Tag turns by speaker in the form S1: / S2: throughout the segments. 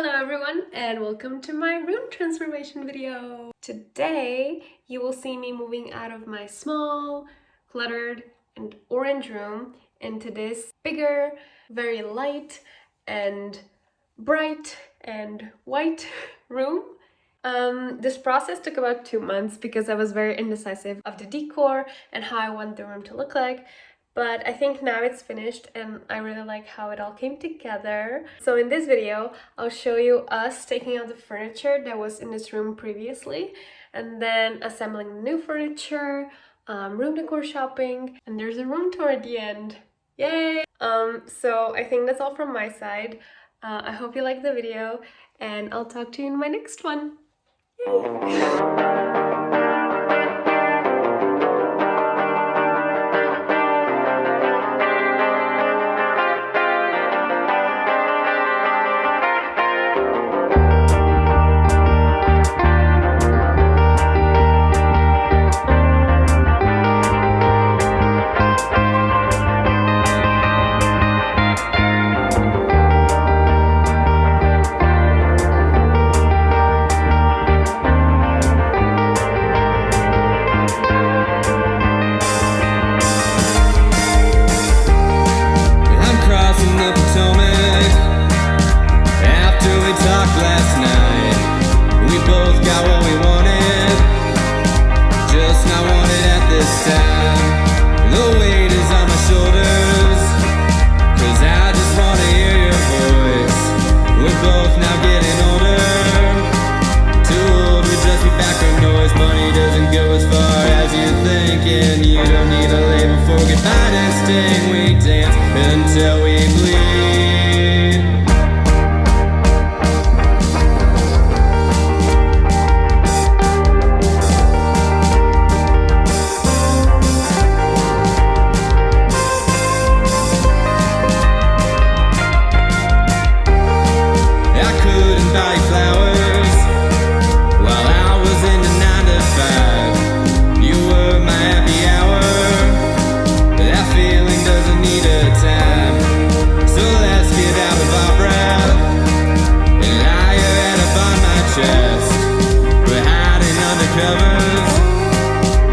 S1: Hello everyone and welcome to my room transformation video. Today you will see me moving out of my small, cluttered and orange room into this bigger, very light and bright and white room. This process took about 2 months because I was very indecisive of the decor and how I want the room to look like. But I think now it's finished and I really like how it all came together. So in this video, I'll show you us taking out the furniture that was in this room previously and then assembling the new furniture, room decor shopping, and there's a room tour at the end. Yay! So I think that's all from my side. I hope you like the video and I'll talk to you in my next one. Yay! Until we bleed. I couldn't buy flowers while I was in the 9 to 5. You were my happy hour. That feeling doesn't need a time. So let's get out of our breath and lie your head up on my chest. We're hiding under covers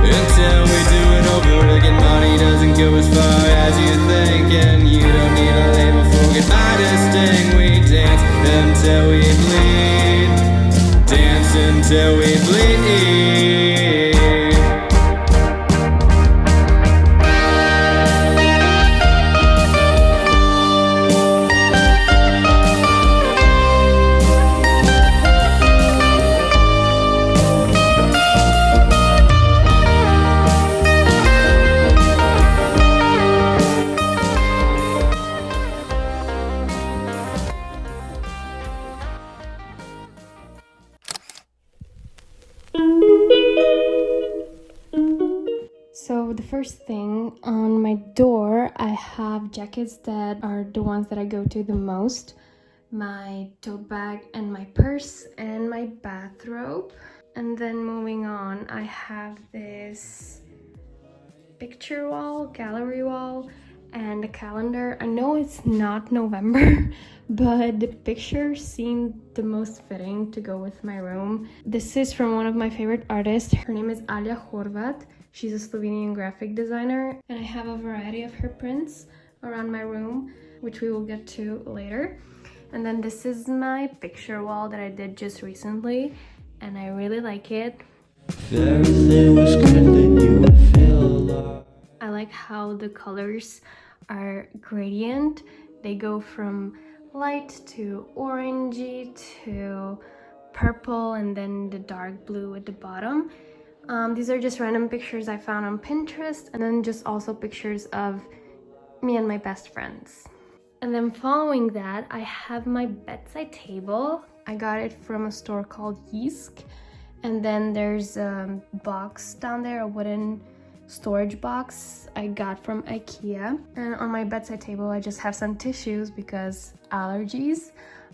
S1: until we do it over again. Money doesn't go as far as you think, and you don't need a label for goodbye to sting. We dance until we bleed. Dance until we bleed. So the first thing on my door, I have jackets that are the ones that I go to the most. My tote bag and my purse and my bathrobe. And then moving on, I have this picture wall, gallery wall, and a calendar. I know it's not November, but the picture seemed the most fitting to go with my room. This is from one of my favorite artists. Her name is Alja Horvat. She's a Slovenian graphic designer, and I have a variety of her prints around my room, which we will get to later. And then this is my picture wall that I did just recently, and I really like it. Everything was good, then you would feel alive. I like how the colors are gradient. They go from light to orangey to purple and then the dark blue at the bottom. These are just random pictures I found on Pinterest, and then just also pictures of me and my best friends. And then following that, I have my bedside table. I got it from a store called Jysk. And then there's a box down there, a wooden storage box I got from Ikea. And on my bedside table, I just have some tissues because allergies,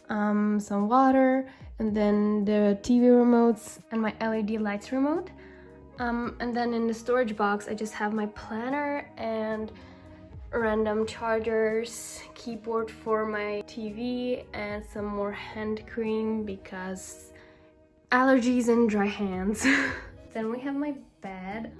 S1: some water, and then the TV remotes and my LED lights remote. And then in the storage box, I just have my planner and random chargers, keyboard for my TV, and some more hand cream because allergies and dry hands. Then we have my bed.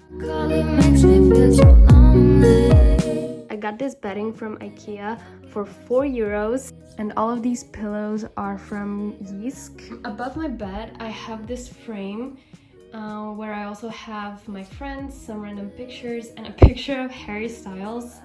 S1: I got this bedding from Ikea for €4, and all of these pillows are from Jysk. Above my bed, I have this frame where I also have my friends, some random pictures, and a picture of Harry Styles.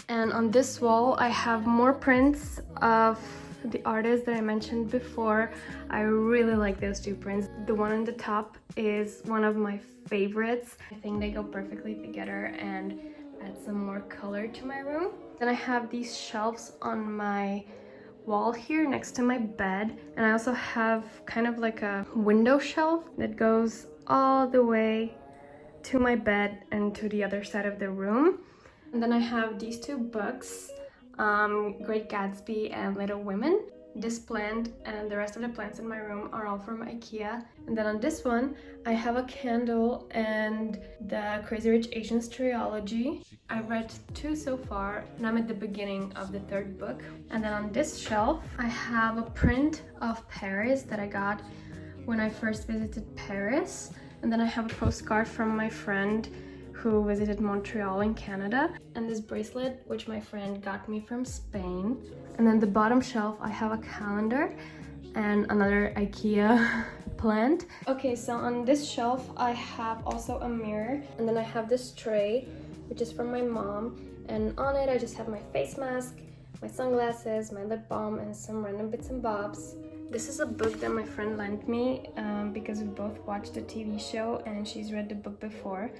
S1: And on this wall, I have more prints of the artists that I mentioned before. I really like those two prints. The one on the top is one of my favorites. I think they go perfectly together and add some more color to my room. Then I have these shelves on my wall here next to my bed, and I also have kind of like a window shelf that goes all the way to my bed and to the other side of the room. And then I have these two books, Great Gatsby and Little Women. This plant and the rest of the plants in my room are all from Ikea. And then on this one, I have a candle and the Crazy Rich Asians triology. I read 2 so far, and I'm at the beginning of the 3rd book. And then on this shelf, I have a print of Paris that I got when I first visited Paris. And then I have a postcard from my friend who visited Montreal in Canada, and this bracelet which my friend got me from Spain. And then the bottom shelf, I have a calendar and another Ikea plant. Okay, so on this shelf I have also a mirror, and then I have this tray which is from my mom, and on it I just have my face mask, my sunglasses, my lip balm, and some random bits and bobs. This is a book that my friend lent me because we both watched the TV show and she's read the book before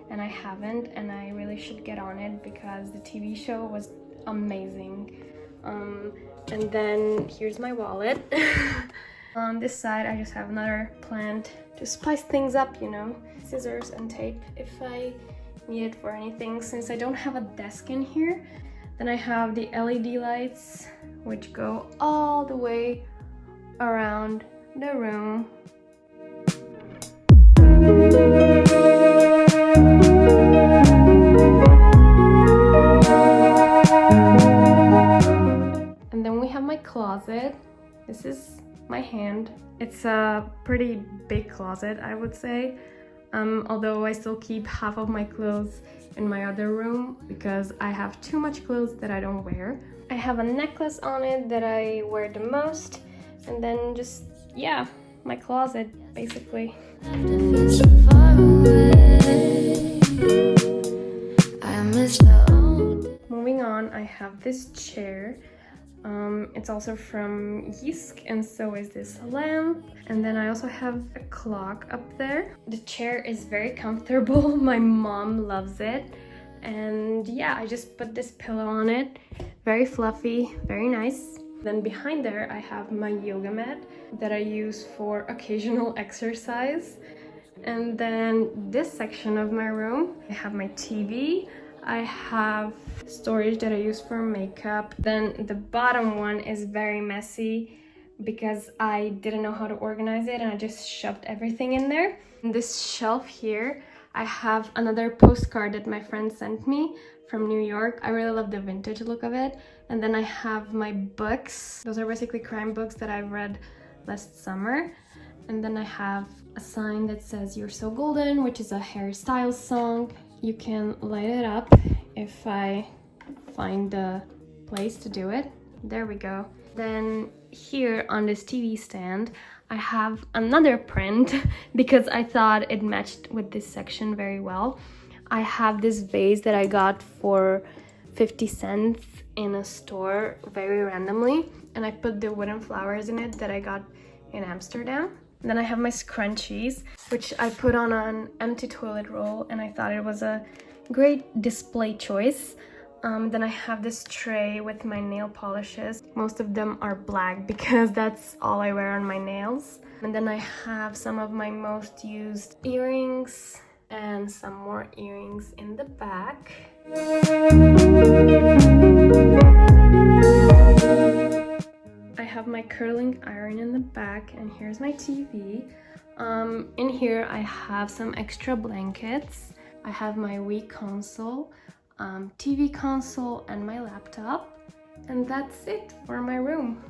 S1: and I haven't, and I really should get on it because the TV show was amazing. And then here's my wallet. On this side I just have another plant to spice things up, you know, scissors and tape if I need it for anything, since I don't have a desk in here. Then I have the LED lights which go all the way around the room. And then we have my closet. This is my hand. It's a pretty big closet, I would say. Although I still keep half of my clothes in my other room because I have too much clothes that I don't wear. I have a necklace on it that I wear the most. And then just, yeah, my closet, basically. Moving on, I have this chair. It's also from Jysk, and so is this lamp. And then I also have a clock up there. The chair is very comfortable. My mom loves it. And yeah, I just put this pillow on it. Very fluffy, very nice. Then behind there, I have my yoga mat that I use for occasional exercise. And then this section of my room, I have my TV. I have storage that I use for makeup. Then the bottom one is very messy because I didn't know how to organize it and I just shoved everything in there. In this shelf here, I have another postcard that my friend sent me from New York. I really love the vintage look of it. And then I have my books. Those are basically crime books that I read last summer. And then I have a sign that says "You're So Golden," which is a Harry Styles song. You can light it up if I find the place to do it. There we go. Then here on this TV stand, I have another print because I thought it matched with this section very well. I have this vase that I got for 50 cents in a store very randomly, and I put the wooden flowers in it that I got in Amsterdam. And then I have my scrunchies, which I put on an empty toilet roll, and I thought it was a great display choice. Then I have this tray with my nail polishes. Most of them are black because that's all I wear on my nails. And then I have some of my most used earrings and some more earrings in the back. I have my curling iron in the back, and here's my TV. In here I have some extra blankets. I have my Wii console, TV console, and my laptop. And that's it for my room.